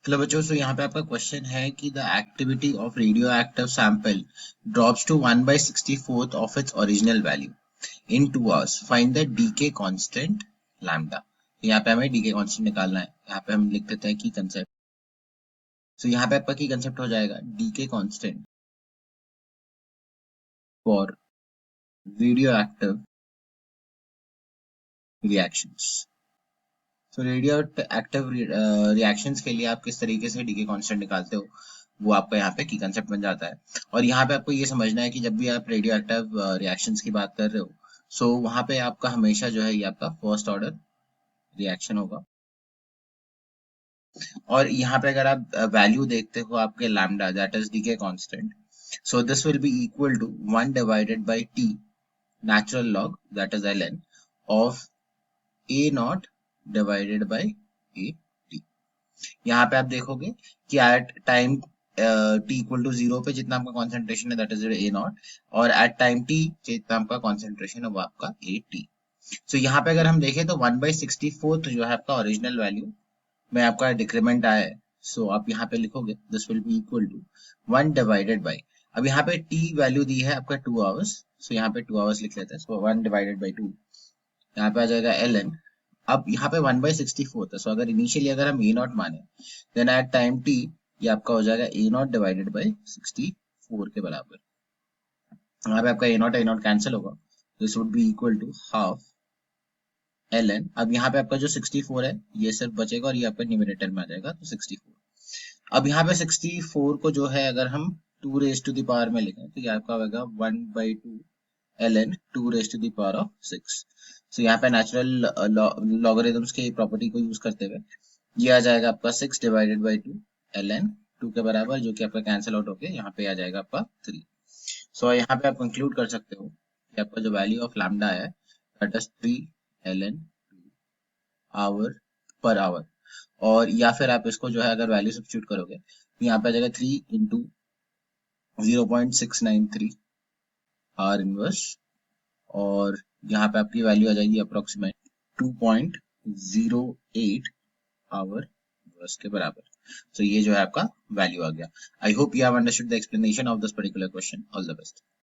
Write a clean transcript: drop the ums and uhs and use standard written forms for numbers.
चलो बच्चों, सो यहाँ पे आपका क्वेश्चन है कि the activity of radio active sample drops to 1/64 of its original value in 2 hours. Find the decay constant lambda. यहाँ पे हमें डीके कांस्टेंट निकालना है. यहाँ पे हम लिख देते हैं की कंसेप्ट. सो यहाँ पे आपका की कंसेप्ट हो जाएगा decay constant for radio active reactions. तो रेडियो एक्टिव रिएक्शंस के लिए आप किस तरीके से डीके कांस्टेंट निकालते हो, वो आपका यहाँ पे की कंसेप्ट बन जाता है. और यहाँ पे आपको ये समझना है कि जब भी आप रेडियो एक्टिव रिएक्शंस की बात कर रहे हो, सो वहाँ पे आपका हमेशा जो है ये आपका फर्स्ट ऑर्डर रिएक्शन होगा. और यहाँ पे अगर आप वैल्यू देखते हो आपके lambda, that is decay constant, so this will be equal to 1 divided by T natural log, that is ln of A naught divided by A T. यहाँ पे आप देखोगे कि at time T equal to 0 पे जितना आपका concentration है that is A naught, और एट टाइम टी जितना आपका कॉन्सेंट्रेशन है वो आपका ए टी. सो यहाँ पे अगर हम देखें तो 1/64 जो है आपका ओरिजिनल वैल्यू में आपका डिक्रीमेंट आया है. सो आप यहाँ पे लिखोगे this will be equal to 1 divided by, अब यहाँ पे टी वैल्यू दी है आपका 2 आवर्स, सो यहाँ पे 2 आवर्स लिख लेते हैं. सो 1 डिवाइडेड बाई 2, यहाँ पे आ जाएगा ln. अब यहाँ पे 1/64 था, सो अगर इनिशियली अगर हम ए नॉट माने देन एट टाइम टी ये आपका हो जाएगा ए नॉट डिवाइडेड बाई 64 के बराबर. यहाँ पे आपका ए नॉट कैंसिल होगा, this would be equal to half ln. अब यहाँ पे आपका जो 64 है ये सिर्फ बचेगा और ये आपका न्यूमरेटर में आ जाएगा, तो 64. अब यहाँ पे 64 को जो है अगर हम 2 रेज टू द पावर में लिखें तो ये आपका होगा 1/2 ln 2 raise to the power of 6. सो यहाँ पे नेचुरल लॉगरिथम्स की प्रॉपर्टी को यूज करते हुए ये आ जाएगा आपका 6 डिवाइडेड बाई 2 ln 2 के बराबर, जो कि आपका कैंसिल आउट होके यहाँ पे आ जाएगा आपका 3. सो यहाँ पे आप कंक्लूड कर सकते हो कि आपका जो वैल्यू ऑफ लैम्डा है that is 3 ln hour per hour. और या फिर आप इसको जो है अगर वैल्यू सब्स्टिट्यूट करोगे तो यहाँ पे आ जाएगा 3 इंटू 0.693 आर इनवर्स, और यहाँ पे आपकी वैल्यू आ जाएगी अप्रोक्सीमेट 2.08 आवर इनवर्स के बराबर. तो ये जो है आपका वैल्यू आ गया. I hope you have understood the explanation of this particular question. All the best.